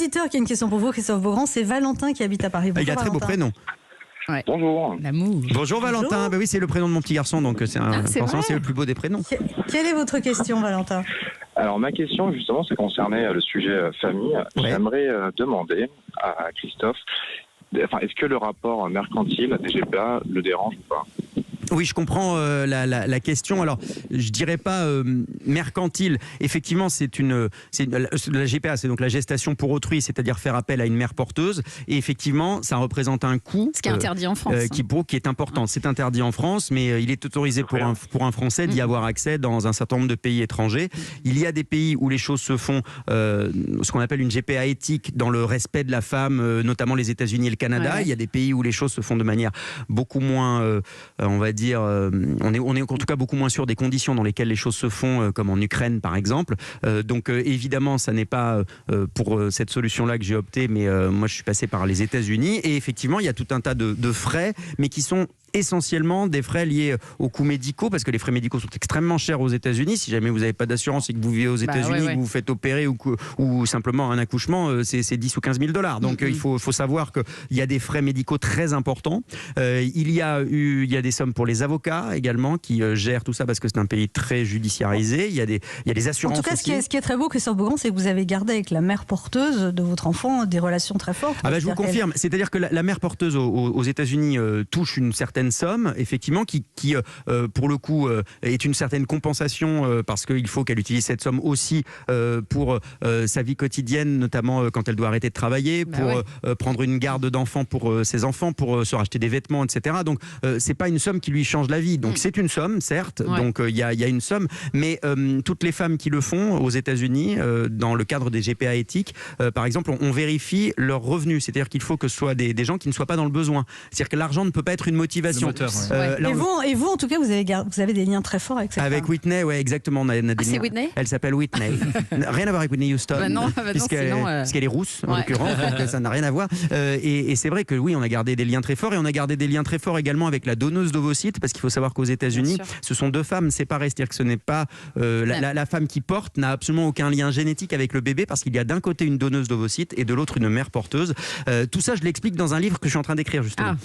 auditeur qui a une question pour vous, Christophe Beaugrand. C'est Valentin qui habite à Paris. Bonjour, Il a un très beau Valentin. prénom. Ouais. Bonjour. L'amour. Bonjour Valentin. Ben oui, c'est le prénom de mon petit garçon, donc c'est forcément vrai. c'est le plus beau des prénoms. Quelle est votre question, Valentin? Alors ma question justement, ça concernait le sujet famille. Ouais. J'aimerais demander à Christophe, est-ce que le rapport mercantile des GPA le dérange ou pas? Oui, je comprends la question. Alors, je dirais pas mercantile. Effectivement, la GPA, c'est donc la gestation pour autrui, c'est-à-dire faire appel à une mère porteuse. Et effectivement, ça représente un coût. Ce qui est interdit en France. Qui est important. C'est interdit en France, mais il est autorisé pour un Français d'y avoir accès dans un certain nombre de pays étrangers. Il y a des pays où les choses se font, ce qu'on appelle une GPA éthique, dans le respect de la femme, notamment les États-Unis et le Canada. Ouais. Il y a des pays où les choses se font de manière beaucoup moins, on va dire, on est en tout cas beaucoup moins sûr des conditions dans lesquelles les choses se font, comme en Ukraine par exemple. Donc évidemment, ça n'est pas pour cette solution-là que j'ai opté, mais moi je suis passé par les États-Unis et effectivement il y a tout un tas de frais, mais qui sont essentiellement des frais liés aux coûts médicaux, parce que les frais médicaux sont extrêmement chers aux États-Unis. Si jamais vous n'avez pas d'assurance et que vous vivez aux États-Unis, que vous vous faites opérer ou simplement un accouchement, c'est 10 ou 15 000 $. Donc il faut savoir qu'il y a des frais médicaux très importants. Il y a des sommes pour les avocats également qui gèrent tout ça, parce que c'est un pays très judiciarisé. Il y a des assurances. En tout cas, ce qui est très beau, Christophe Beaugrand, c'est que vous avez gardé avec la mère porteuse de votre enfant des relations très fortes. Je vous confirme. C'est-à-dire que la mère porteuse aux États-Unis touche une certaine somme, effectivement, qui pour le coup est une certaine compensation, parce qu'il faut qu'elle utilise cette somme aussi pour sa vie quotidienne, notamment quand elle doit arrêter de travailler, pour prendre une garde d'enfants pour ses enfants, pour se racheter des vêtements, etc. Donc c'est pas une somme qui lui change la vie. Donc c'est une somme, certes. Donc il y a une somme, mais toutes les femmes qui le font aux États-Unis, dans le cadre des GPA éthiques, par exemple, on vérifie leurs revenus. C'est-à-dire qu'il faut que ce soit des gens qui ne soient pas dans le besoin. C'est-à-dire que l'argent ne peut pas être une motivation. Moteur, et vous, en tout cas, vous avez des liens très forts avec cette femme. Whitney, ouais, exactement. On a des c'est liens. Whitney. Elle s'appelle Whitney. Rien à voir avec Whitney Houston. Puisqu'elle est rousse, en l'occurrence, donc ça n'a rien à voir. Et c'est vrai que oui, on a gardé des liens très forts, et on a gardé des liens très forts également avec la donneuse d'ovocytes, parce qu'il faut savoir qu'aux États-Unis, ce sont deux femmes séparées. C'est-à-dire que ce n'est pas la femme qui porte n'a absolument aucun lien génétique avec le bébé, parce qu'il y a d'un côté une donneuse d'ovocytes et de l'autre une mère porteuse. Tout ça, je l'explique dans un livre que je suis en train d'écrire justement.